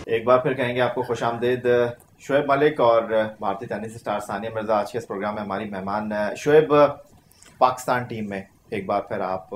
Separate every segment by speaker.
Speaker 1: एक बार फिर कहेंगे आपको खुशामदीद। शोएब मलिक और भारतीय टेनिस स्टार सानिया मिर्जा आज के इस प्रोग्राम में हमारी मेहमान। शोएब, पाकिस्तान टीम में एक बार फिर आप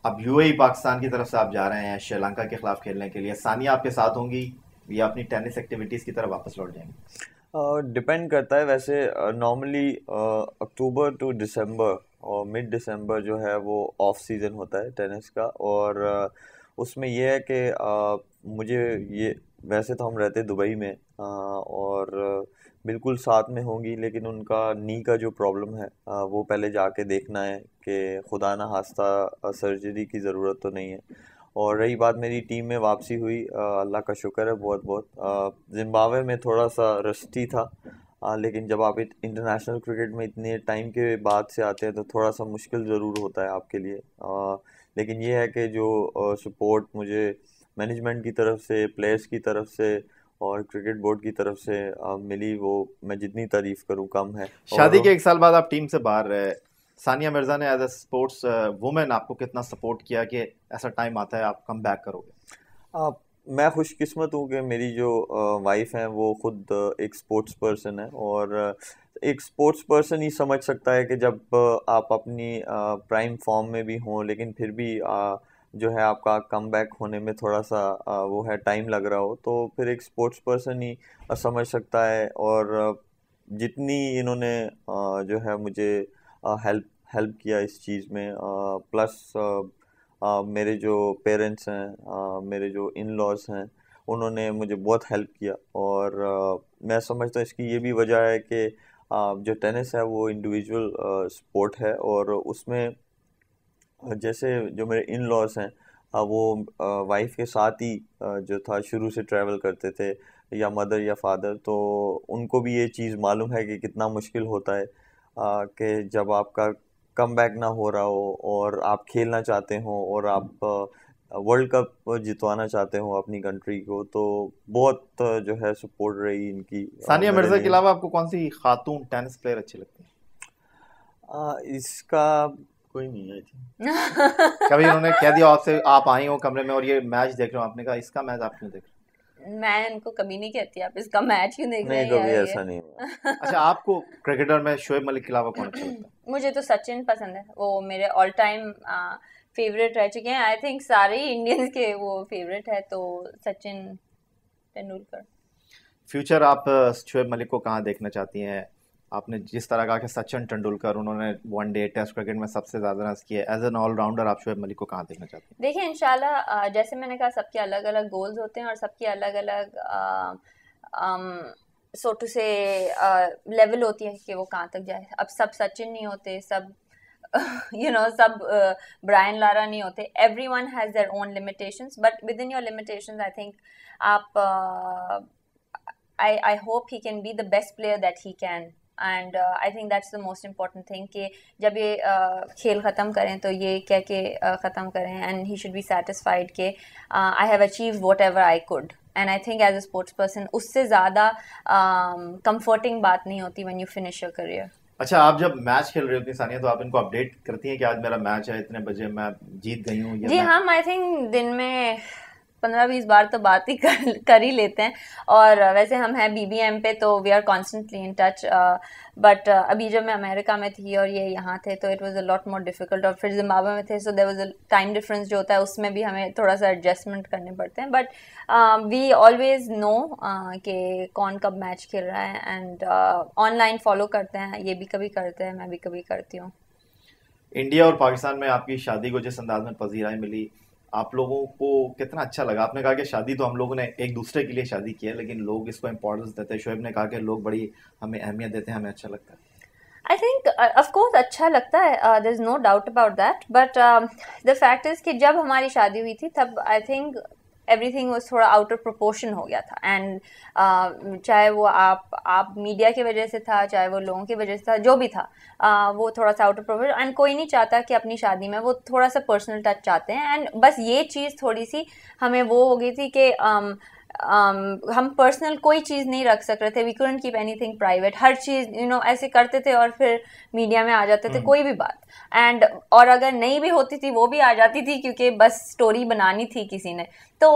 Speaker 1: अब यूएई पाकिस्तान की तरफ से आप जा रहे हैं श्रीलंका के खिलाफ खेलने के लिए। सानिया आपके साथ होंगी या अपनी टेनिस एक्टिविटीज़ की तरफ वापस लौट जाएंगी?
Speaker 2: डिपेंड करता है। वैसे नॉर्मली अक्टूबर टू दिसंबर और मिड दिसंबर जो है वो ऑफ सीज़न होता है टेनिस का। और उसमें यह है कि मुझे ये, वैसे तो हम रहते दुबई में और बिल्कुल साथ में होंगी, लेकिन उनका नी का जो प्रॉब्लम है वो पहले जाके देखना है कि खुदा ना खास्ता सर्जरी की ज़रूरत तो नहीं है। और रही बात मेरी टीम में वापसी हुई, अल्लाह का शुक्र है बहुत बहुत। जिम्बाब्वे में थोड़ा सा रस्टी था, लेकिन जब आप इंटरनेशनल क्रिकेट में इतने टाइम के बाद से आते हैं तो थोड़ा सा मुश्किल ज़रूर होता है आपके लिए। लेकिन ये है कि जो सपोर्ट मुझे मैनेजमेंट की तरफ से, प्लेयर्स की तरफ से और क्रिकेट बोर्ड की तरफ से मिली, वो मैं जितनी तारीफ़ करूँ कम है।
Speaker 1: शादी
Speaker 2: और
Speaker 1: के एक साल बाद आप टीम से बाहर रहे। सानिया मिर्जा ने एज अ स्पोर्ट्स वुमेन आपको कितना सपोर्ट किया कि ऐसा टाइम आता है आप कम बैक करोगे?
Speaker 2: मैं खुशकिस्मत हूँ कि मेरी जो वाइफ हैं वो खुद एक स्पोर्ट्स पर्सन है। और एक स्पोर्ट्स पर्सन ही समझ सकता है कि जब आप अपनी प्राइम फॉर्म में भी हों, लेकिन फिर भी जो है आपका कम बैक होने में थोड़ा सा वो है टाइम लग रहा हो, तो फिर एक स्पोर्ट्स पर्सन ही समझ सकता है। और जितनी इन्होंने जो है मुझे हेल्प हेल्प किया इस चीज़ में, प्लस मेरे जो पेरेंट्स हैं, मेरे जो इन लॉज हैं, उन्होंने मुझे बहुत हेल्प किया। और मैं समझता हूँ इसकी ये भी वजह है कि जो टेनिस है वो इंडिविजुअल स्पोर्ट है, और उसमें जैसे जो मेरे इन लॉज हैं वो वाइफ के साथ ही जो था शुरू से ट्रैवल करते थे, या मदर या फादर, तो उनको भी ये चीज़ मालूम है कि कितना मुश्किल होता है कि जब आपका कम बैक ना हो रहा हो और आप खेलना चाहते हो और आप वर्ल्ड कप जितवाना चाहते हो अपनी कंट्री को, तो बहुत जो है सपोर्ट रही इनकी
Speaker 1: सानिया
Speaker 2: मेरे
Speaker 1: मिर्जा के
Speaker 2: लिए।
Speaker 1: अलावा आपको कौन सी खातून टेनिस प्लेयर अच्छी लगती है?
Speaker 2: इसका कोई नहीं है।
Speaker 1: कभी उन्होंने कह दिया आपसे, आप आई हो कमरे में और ये मैच देख रहे हो, आपने कहा इसका मैच आप क्यों देख रहे
Speaker 3: मैं उनको कभी नहीं कहती आप इसका मैच क्यों देख रहे
Speaker 2: नहीं,
Speaker 3: हैं
Speaker 2: कभी
Speaker 3: या
Speaker 2: ऐसा नहीं हुआ।
Speaker 1: हो? अच्छा, आपको क्रिकेटर में शोएब मलिक के अलावा कौन अच्छा लगता है?
Speaker 3: मुझे तो सचिन पसंद है, वो मेरे ऑल टाइम फेवरेट रह चुके हैं। आई थिंक सारे इंडियंस के वो फेवरेट है, तो सचिन तेंदुलकर।
Speaker 1: फ्यूचर आप शोएब मलिक को कहाँ देखना चाहती हैं? आपने जिस तरह कहा कि सचिन तेंदुलकर, उन्होंने वनडे टेस्ट क्रिकेट में सबसे ज़्यादा रन किए, एज एन ऑलराउंडर आप शोएब मलिक को कहाँ देखना चाहती हैं?
Speaker 3: देखिए इंशाल्लाह, जैसे मैंने कहा सबके अलग अलग गोल्स होते हैं और सबके अलग अलग सो टू से लेवल होती है कि वो कहाँ तक जाए। अब सब सचिन नहीं होते, सब सब ब्रायन लारा नहीं होते। Everyone has their own limitations, but with in your limitations I think आप I hope he can be the best player that he can, and I think that's the most important thing कि जब ये खेल ख़त्म करें तो ये कह के ख़त्म करें, and he should be satisfied कि I have achieved whatever I could, and I think as a sports person उससे ज़्यादा comforting बात नहीं होती when you finish your career।
Speaker 1: अच्छा, आप जब मैच खेल रही होती हैं सानिया, तो आप इनको अपडेट करती हैं कि आज मेरा मैच है, इतने बजे मैं जीत गई हूँ?
Speaker 3: जी हम आई थिंक दिन में 15-20 बार तो बात ही कर ही लेते हैं। और वैसे हम हैं BBM पे, तो we are constantly in touch. But अभी जब मैं अमेरिका में थी और ये यहाँ थे तो it was a lot more difficult, और फिर जिम्बाब्वे में थे, so there was a time difference जो होता है उसमें भी हमें थोड़ा सा एडजस्टमेंट करने पड़ते हैं। बट वी ऑलवेज नो कि कौन कब मैच खेल रहा है, एंड ऑनलाइन फॉलो करते हैं, ये भी कभी करते हैं, मैं भी कभी करती हूँ।
Speaker 1: इंडिया और पाकिस्तान में आपकी शादी को जिस अंदाज में पजीराई मिली, आप लोगों को कितना अच्छा लगा? आपने कहा कि शादी तो हम लोगों ने एक दूसरे के लिए शादी की है, लेकिन लोग इसको इम्पोर्टेंस देते हैं। शोएब ने कहा कि लोग बड़ी हमें अहमियत देते हैं, हमें अच्छा लगता है।
Speaker 3: आई थिंक ऑफ कोर्स अच्छा लगता है, there is no doubt about that, but the fact is कि जब हमारी शादी हुई थी तब आई थिंक एवरीथिंग वाज थोड़ा आउट ऑफ प्रोपोर्शन हो गया था। एंड चाहे वो आप मीडिया की वजह से था, चाहे वो लोगों की वजह से था, जो भी था वो थोड़ा सा आउट ऑफ प्रोपोर्शन। एंड कोई नहीं चाहता कि अपनी शादी में वो थोड़ा सा पर्सनल टच चाहते हैं, एंड बस ये चीज़ थोड़ी सी हमें वो हो गई थी कि हम पर्सनल कोई चीज़ नहीं रख सक रहे थे, we couldn't keep anything private, हर चीज़ ऐसे करते थे और फिर मीडिया में आ जाते थे कोई भी बात, एंड और अगर नहीं भी होती थी वो भी आ जाती थी क्योंकि बस स्टोरी बनानी थी किसी ने। तो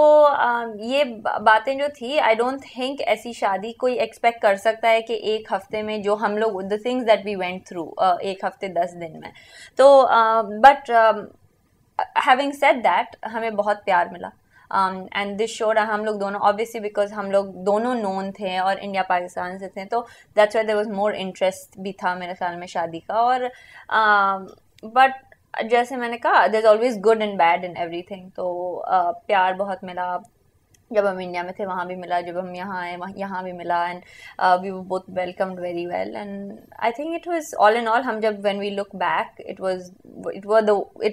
Speaker 3: ये बातें जो थी, आई डोंट थिंक ऐसी शादी कोई एक्सपेक्ट कर सकता है कि एक हफ्ते में जो हम लोग the things that we went through एक हफ्ते 10 दिन में। तो बट हैविंग सेड दैट हमें बहुत प्यार मिला एंड दिस शोड हम लोग दोनों ऑब्वियसली बिकॉज हम लोग दोनों नोन थे और इंडिया पाकिस्तान से थे, तो that's why there was more interest भी था मेरे ख्याल में शादी का। और बट जैसे मैंने कहा there is always good and bad in everything, तो प्यार बहुत मिला, जब हम इंडिया में थे वहाँ भी मिला, जब हम यहाँ आए यहाँ भी मिला, and we were both welcomed very well, and I think it was all in all, हम जब when we look back it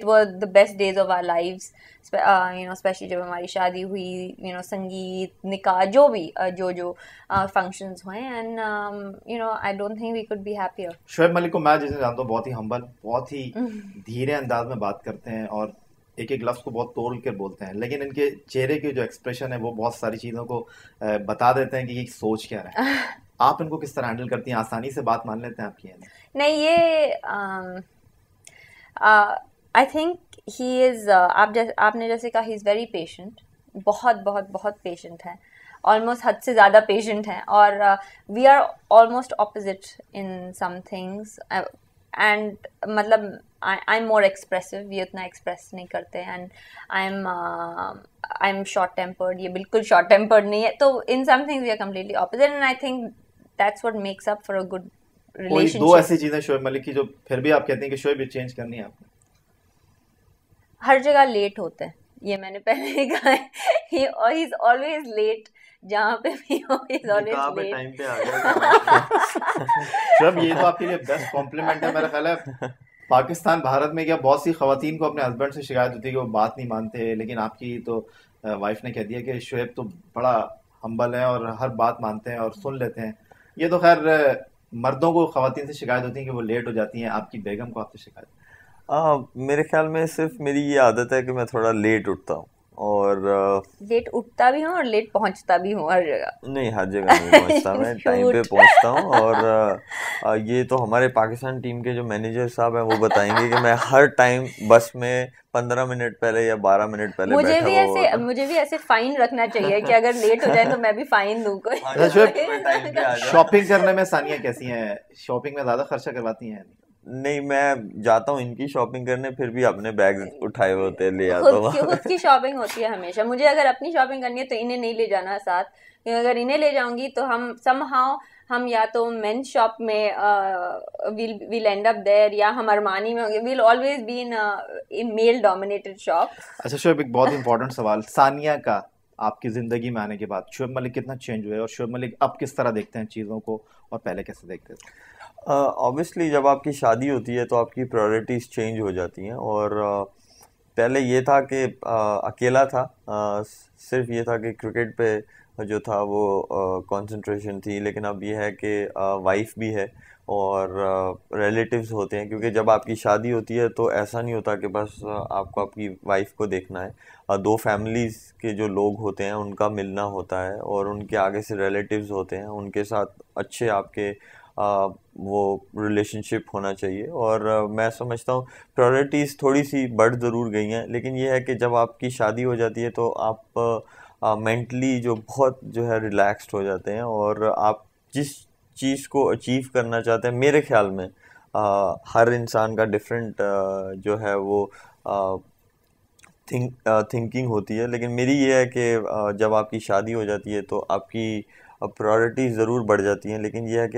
Speaker 3: were the best days of our lives, specially जब हमारी शादी हुई, संगीत, निकाह, जो भी जो फंक्शंस हुए, and I don't think we could be happier.
Speaker 1: Shoaib Malik को मैं जैसे जानता हूँ बहुत ही हम्बल, बहुत ही धीरे अंदाज में बात करते हैं और एक एक लफ्ज़ को बहुत तोड़ कर बोलते हैं, लेकिन इनके चेहरे के जो एक्सप्रेशन है वो बहुत सारी चीज़ों को बता देते हैं कि ये सोच क्या रहा है। आप इनको किस तरह हैंडल करती हैं? आसानी से बात मान लेते हैं आपकी?
Speaker 3: नहीं, ये आई थिंक ही इज़, आपने जैसे कहा, ही इज़ वेरी पेशेंट, बहुत बहुत बहुत पेशेंट है, ऑलमोस्ट हद से ज़्यादा पेशेंट हैं, और we are almost opposite in some things, and मतलब आई एम मोर एक्सप्रेसिव, ये उतना एक्सप्रेस नहीं करते, and I am short tempered, ये बिल्कुल शॉर्ट टेम्पर्ड नहीं है, तो in some things we are completely opposite, and I think that's what makes up for a good relationship.
Speaker 1: दो ऐसी चीज़ें शोएब मलिक की जो फिर भी आप कहते हैं कि शोएब ये चेंज करनी है आपने?
Speaker 3: हर जगह लेट होते हैं, ये मैंने पहले ही कहा है, ही इज ऑलवेज लेट, जहाँ पे भी हो इज ऑलवेज लेट।
Speaker 2: टाइम पे आ गया
Speaker 1: शोएब, ये तो आपके लिए बेस्ट कॉम्प्लीमेंट है मेरा ख्याल है। पाकिस्तान भारत में क्या बहुत सी खवातीन को अपने हस्बैंड से शिकायत होती है कि वो बात नहीं मानते, लेकिन आपकी तो वाइफ ने कह दिया कि शोएब तो बड़ा हम्बल है और हर बात मानते हैं और सुन लेते हैं। ये तो खैर मर्दों को खवातीन से शिकायत होती है कि वो लेट हो जाती हैं, आपकी बेगम को आपसे शिकायत?
Speaker 2: मेरे ख्याल में सिर्फ मेरी ये आदत है कि मैं थोड़ा लेट उठता हूँ, और
Speaker 3: लेट उठता भी हूँ और लेट पहुँचता भी हूँ हर जगह।
Speaker 2: नहीं, हर जगह नहीं पहुँचता, मैं टाइम पे पहुँचता हूँ, और ये तो हमारे पाकिस्तान टीम के जो मैनेजर साहब हैं वो बताएंगे कि मैं हर टाइम बस में 15 मिनट पहले या 12 मिनट पहले
Speaker 3: मुझे भी ऐसे फाइन रखना चाहिए कि अगर लेट हो जाए तो मैं भी फाइन दूँ कोई।
Speaker 1: शॉपिंग करने में सानिया कैसी हैं? शॉपिंग में ज़्यादा खर्चा करवाती हैं?
Speaker 2: नहीं, मैं जाता हूँ इनकी शॉपिंग करने, फिर भी अपने बैग उठाए हुए होते हैं, ले आता हूँ।
Speaker 3: खुद की शॉपिंग होती है हमेशा। मुझे अगर अपनी शॉपिंग करनी है तो इन्हें नहीं ले जाना साथ, क्योंकि अगर इन्हें ले जाऊंगी तो हम या तो मेन शॉप में विल एंड अप देयर, या हम अरमानी में होंगे, will always be in male dominated shop.
Speaker 1: अच्छा शोएब, एक बहुत इंपॉर्टेंट सवाल, सानिया का आपकी ज़िंदगी में आने के बाद शोएब मलिक कितना चेंज हुए, और शोएब मलिक अब किस तरह देखते हैं चीज़ों को और पहले कैसे देखते थे?
Speaker 2: ऑब्वियसली जब आपकी शादी होती है तो आपकी प्रायोरिटीज़ चेंज हो जाती हैं, और पहले ये था कि अकेला था, सिर्फ ये था कि क्रिकेट पे जो था वो कंसंट्रेशन थी, लेकिन अब ये है कि वाइफ भी है और रिलेटिव्स होते हैं, क्योंकि जब आपकी शादी होती है तो ऐसा नहीं होता कि बस आपको आपकी वाइफ को देखना है, दो फैमिलीज़ के जो लोग होते हैं उनका मिलना होता है, और उनके आगे से रिलेटिव्स होते हैं, उनके साथ अच्छे आपके वो रिलेशनशिप होना चाहिए। और मैं समझता हूँ प्रायोरिटीज़ थोड़ी सी बढ़ ज़रूर गई हैं, लेकिन ये है कि जब आपकी शादी हो जाती है तो आप मेंटली जो बहुत जो है रिलैक्स्ड हो जाते हैं, और आप जिस चीज़ को अचीव करना चाहते हैं, मेरे ख्याल में हर इंसान का डिफरेंट जो है वो थिंकिंग होती है, लेकिन मेरी ये है कि जब आपकी शादी हो जाती है तो आपकी प्रायोरिटीज़ ज़रूर बढ़ जाती हैं, लेकिन यह है कि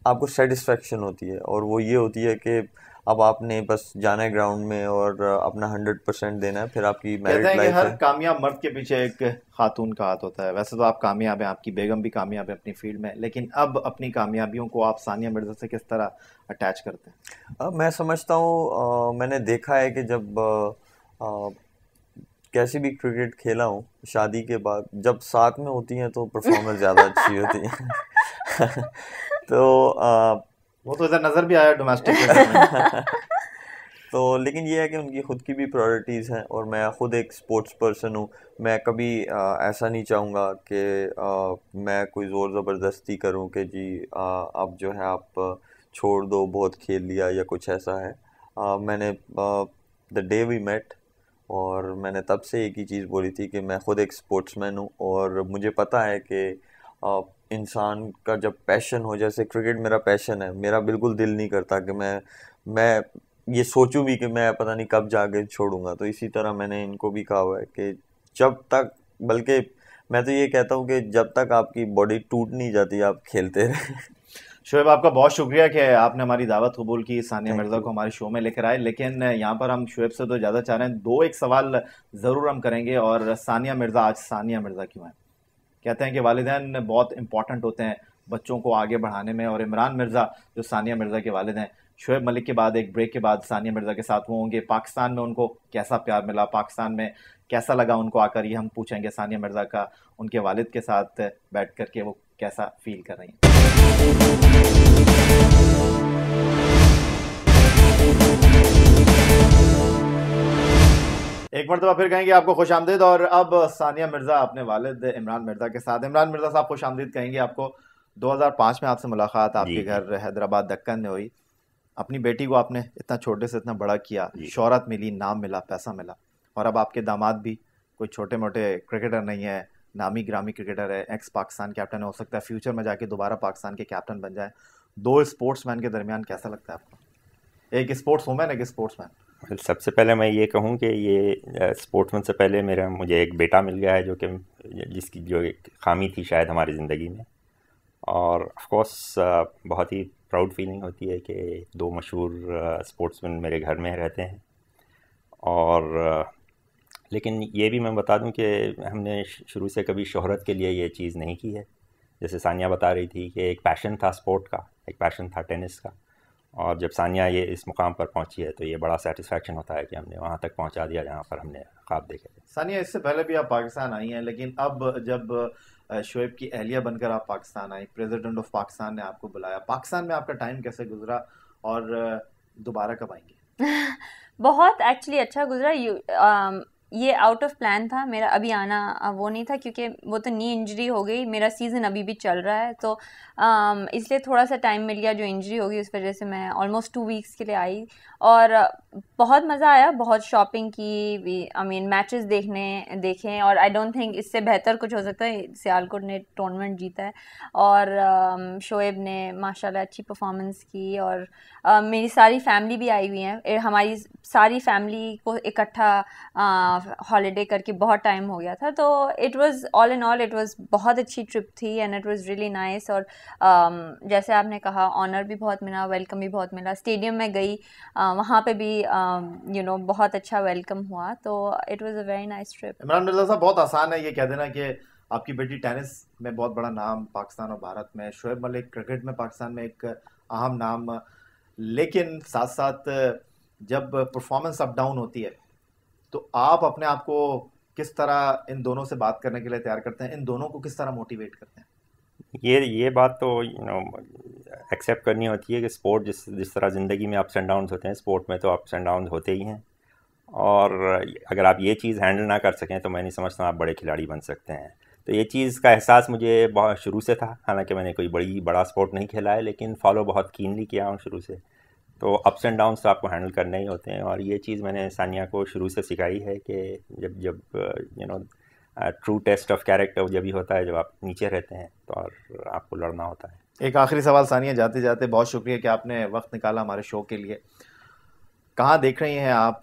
Speaker 2: आपको सेटिस्फेक्शन होती है, और वो ये होती है कि अब आपने बस जाना है ग्राउंड में और अपना 100% देना है, फिर आपकी मैरिड लाइफ है।
Speaker 1: हर कामयाब मर्द के पीछे एक खातून का हाथ होता है। वैसे तो आप कामयाब हैं, आपकी बेगम भी कामयाब है अपनी फील्ड में, लेकिन अब अपनी कामयाबियों को आप सानिया मिर्ज़ा से किस तरह अटैच करते हैं?
Speaker 2: मैं समझता हूँ, मैंने देखा है कि जब कैसी भी क्रिकेट खेला हूँ, शादी के बाद जब साथ में होती हैं तो परफॉर्मेंस ज़्यादा अच्छी होती है। तो
Speaker 1: वो तो इधर नज़र भी आया डोमेस्टिक में।
Speaker 2: तो लेकिन ये है कि उनकी खुद की भी प्रायोरिटीज़ हैं और मैं खुद एक स्पोर्ट्स पर्सन हूँ। मैं कभी ऐसा नहीं चाहूँगा कि मैं कोई ज़ोर ज़बरदस्ती करूँ कि जी अब जो है आप छोड़ दो, बहुत खेल लिया या कुछ ऐसा है। मैंने द डे वी मेट और मैंने तब से एक ही चीज़ बोली थी कि मैं खुद एक स्पोर्ट्समैन हूँ और मुझे पता है कि इंसान का जब पैशन हो, जैसे क्रिकेट मेरा पैशन है, मेरा बिल्कुल दिल नहीं करता कि मैं ये सोचूं भी कि मैं पता नहीं कब जाके छोड़ूंगा। तो इसी तरह मैंने इनको भी कहा हुआ है कि जब तक, बल्कि मैं तो ये कहता हूँ कि जब तक आपकी बॉडी टूट नहीं जाती आप खेलते रहे।
Speaker 1: शोएब, आपका बहुत शुक्रिया कि आपने हमारी दावत कबूल की, सानिया
Speaker 2: Thank
Speaker 1: मिर्ज़ा
Speaker 2: you.
Speaker 1: को हमारे शो में लेकर आए। लेकिन यहाँ पर हम शोएब से तो ज़्यादा चाह रहे हैं, दो एक सवाल ज़रूर हम करेंगे। और सानिया मिर्ज़ा आज सानिया मिर्ज़ा क्यों है? कहते हैं कि वालिदैन बहुत इंपॉर्टेंट होते हैं बच्चों को आगे बढ़ाने में, और इमरान मिर्ज़ा जो सानिया मिर्ज़ा के वालिद हैं, शोएब मलिक के बाद एक ब्रेक के बाद सानिया मिर्ज़ा के साथ वो होंगे। पाकिस्तान में उनको कैसा प्यार मिला, पाकिस्तान में कैसा लगा उनको आकर, ये हम पूछेंगे सानिया मिर्ज़ा का उनके वालिद के साथ बैठ कर के वो कैसा फील कर रही हैं। एक मरतबा फिर कहेंगे आपको खुश आमदीद। और अब सानिया मिर्ज़ा अपने वालिद इमरान मिर्ज़ा के साथ। इमरान मिर्ज़ा साहब, खुश आमदीद कहेंगे आपको। 2005 में आपसे मुलाकात आपके घर हैदराबाद दक्कन में हुई। अपनी बेटी को आपने इतना छोटे से इतना बड़ा किया, शोहरत मिली, नाम मिला, पैसा मिला, और अब आपके दामाद भी कोई छोटे मोटे क्रिकेटर नहीं है, नामी ग्रामी क्रिकेटर है, एक्स पाकिस्तान कैप्टन है, हो सकता है फ्यूचर में जाके दोबारा पाकिस्तान के कैप्टन बन जाए। दो स्पोर्ट्समैन के दरमियान कैसा लगता है आपको? एक स्पोर्ट्स वुमैन, एक स्पोर्ट्समैन।
Speaker 4: सबसे पहले मैं ये कहूँ कि ये स्पोर्ट्समैन से पहले मुझे एक बेटा मिल गया है जो कि जिसकी जो एक खामी थी शायद हमारी ज़िंदगी में। और ऑफ कोर्स बहुत ही प्राउड फीलिंग होती है कि दो मशहूर स्पोर्ट्समैन मेरे घर में रहते हैं। और लेकिन ये भी मैं बता दूं कि हमने शुरू से कभी शोहरत के लिए ये चीज़ नहीं की है। जैसे सानिया बता रही थी कि एक पैशन था स्पोर्ट का, एक पैशन था टेनिस का, और जब सानिया ये इस मुकाम पर पहुंची है तो ये बड़ा सेटिस्फेक्शन होता है कि हमने वहां तक पहुंचा दिया जहां पर हमने ख्वाब देखे थे।
Speaker 1: सानिया, इससे पहले भी आप पाकिस्तान आई हैं, लेकिन अब जब शोएब की अहलिया बनकर आप पाकिस्तान आई, प्रेसिडेंट ऑफ पाकिस्तान ने आपको बुलाया, पाकिस्तान में आपका टाइम कैसे गुजरा और दोबारा कब आएंगे?
Speaker 3: बहुत एक्चुअली अच्छा गुजरा। ये आउट ऑफ प्लान था मेरा अभी आना, वो नहीं था क्योंकि वो तो नी इंजरी हो गई। मेरा सीज़न अभी भी चल रहा है तो इसलिए थोड़ा सा टाइम मिल गया। जो इंजरी हो गई उस वजह से मैं ऑलमोस्ट 2 वीक्स के लिए आई और बहुत मज़ा आया, बहुत शॉपिंग की, आई मीन मैचेस देखें। और आई डोंट थिंक इससे बेहतर कुछ हो सकता है। सियालकोट ने टूर्नामेंट जीता है और शोएब ने माशाल्लाह अच्छी परफॉर्मेंस की। और मेरी सारी फैमिली भी आई हुई है, हमारी सारी फैमिली को इकट्ठा हॉलीडे करके बहुत टाइम हो गया था। तो it was all in all it was बहुत अच्छी ट्रिप थी and it was really nice. और जैसे आपने कहा ऑनर भी बहुत मिला, वेलकम भी बहुत मिला। स्टेडियम में गई, वहाँ पे भी बहुत अच्छा वेलकम हुआ। तो it was a very nice trip.
Speaker 1: Imran Mirza साहब, बहुत आसान है ये कह देना कि आपकी बेटी टेनिस में बहुत बड़ा नाम पाकिस्तान और भारत में, शोएब मलिक क्रिकेट में पाकिस्तान में एक अहम नाम, लेकिन साथ साथ जब परफॉर्मेंस अप डाउन होती है तो आप अपने आप को किस तरह इन दोनों से बात करने के लिए तैयार करते हैं? इन दोनों को किस तरह मोटिवेट करते हैं?
Speaker 4: ये बात तो एक्सेप्ट करनी होती है कि स्पोर्ट जिस तरह ज़िंदगी में अप्स एंड डाउन्स होते हैं, स्पोर्ट में तो अप्स एंड डाउन्स होते ही हैं। और अगर आप ये चीज़ हैंडल ना कर सकें तो मैं नहीं समझता आप बड़े खिलाड़ी बन सकते हैं। तो ये चीज़ का एहसास मुझे बहुत शुरू से था। हालांकि मैंने कोई बड़ा स्पोर्ट नहीं खेला है, लेकिन फॉलो बहुत कीनली किया हूँ शुरू से। तो अप्स एंड डाउन्स तो आपको हैंडल करने ही होते हैं। और ये चीज़ मैंने सानिया को शुरू से सिखाई है कि जब ट्रू टेस्ट ऑफ कैरेक्टर जब भी होता है, जब आप नीचे रहते हैं तो और आपको लड़ना होता है।
Speaker 1: एक आखिरी सवाल सानिया, जाते जाते बहुत शुक्रिया कि आपने वक्त निकाला हमारे शो के लिए। कहाँ देख रही हैं आप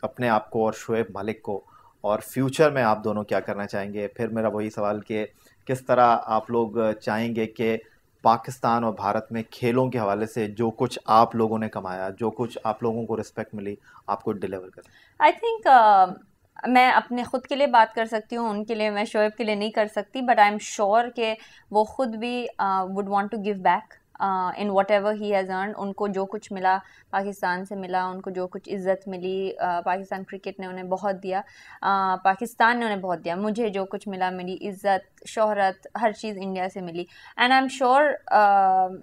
Speaker 1: अपने आप को और शोएब मलिक को, और फ्यूचर में आप दोनों क्या करना चाहेंगे? फिर मेरा वही सवाल कि किस तरह आप लोग चाहेंगे कि पाकिस्तान और भारत में खेलों के हवाले से जो कुछ आप लोगों ने कमाया, जो कुछ आप लोगों को रिस्पेक्ट मिली, आपको डिलीवर करें?
Speaker 3: आई थिंक मैं अपने ख़ुद के लिए बात कर सकती हूँ, उनके लिए मैं शोएब के लिए नहीं कर सकती। बट आई एम श्योर कि वो ख़ुद भी would want to give back in whatever he has earn, उनको जो कुछ मिला पाकिस्तान से मिला, उनको जो कुछ इज़्ज़त मिली पाकिस्तान क्रिकेट ने उन्हें बहुत दिया, पाकिस्तान ने उन्हें बहुत दिया, मुझे जो कुछ मिला, मेरी इज़्ज़त, शोहरत, हर चीज़ इंडिया से मिली। एंड आई एम श्योर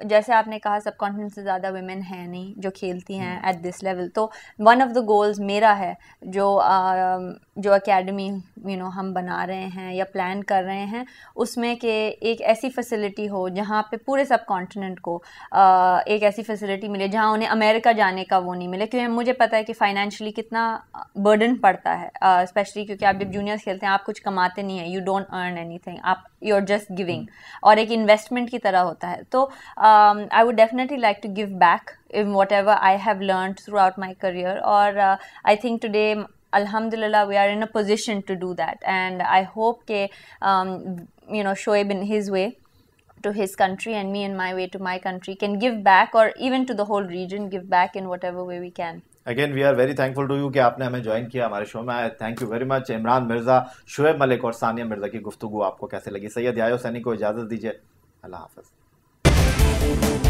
Speaker 3: जैसे आपने कहा सब कॉन्टिनेंट से ज़्यादा वुमेन हैं नहीं जो खेलती हैं एट दिस लेवल, तो वन ऑफ द गोल्स मेरा है जो एकेडमी हम बना रहे हैं या प्लान कर रहे हैं उसमें कि एक ऐसी फैसिलिटी हो जहाँ पे पूरे सब कॉन्टिनेंट को एक ऐसी फैसिलिटी मिले जहाँ उन्हें अमेरिका जाने का वो नहीं मिले, क्योंकि मुझे पता है कि फाइनेंशियली कितना बर्डन पड़ता है, स्पेशली क्योंकि आप जब जूनियर्स खेलते हैं आप कुछ कमाते नहीं हैं, यू डोंट अर्न एनीथिंग, आप यू आर जस्ट गिविंग, और एक इन्वेस्टमेंट की तरह होता है। तो I would definitely like to give back in whatever I have learned throughout my career, or I think today alhamdulillah we are in a position to do that, and I hope ke Shoaib in his way to his country and me in my way to my country can give back, or even to the whole region give back in whatever way we can.
Speaker 1: Again we are very thankful to you कि आपने हमें join किया हमारे show में। Thank you very much. Imran Mirza, Shoaib Malik और सानिया मिर्ज़ा की गुफ्तगू आपको कैसे लगी? सैयद यायो सैनी को इजाज़त दीजिए, अल्लाह हाफ़िज़।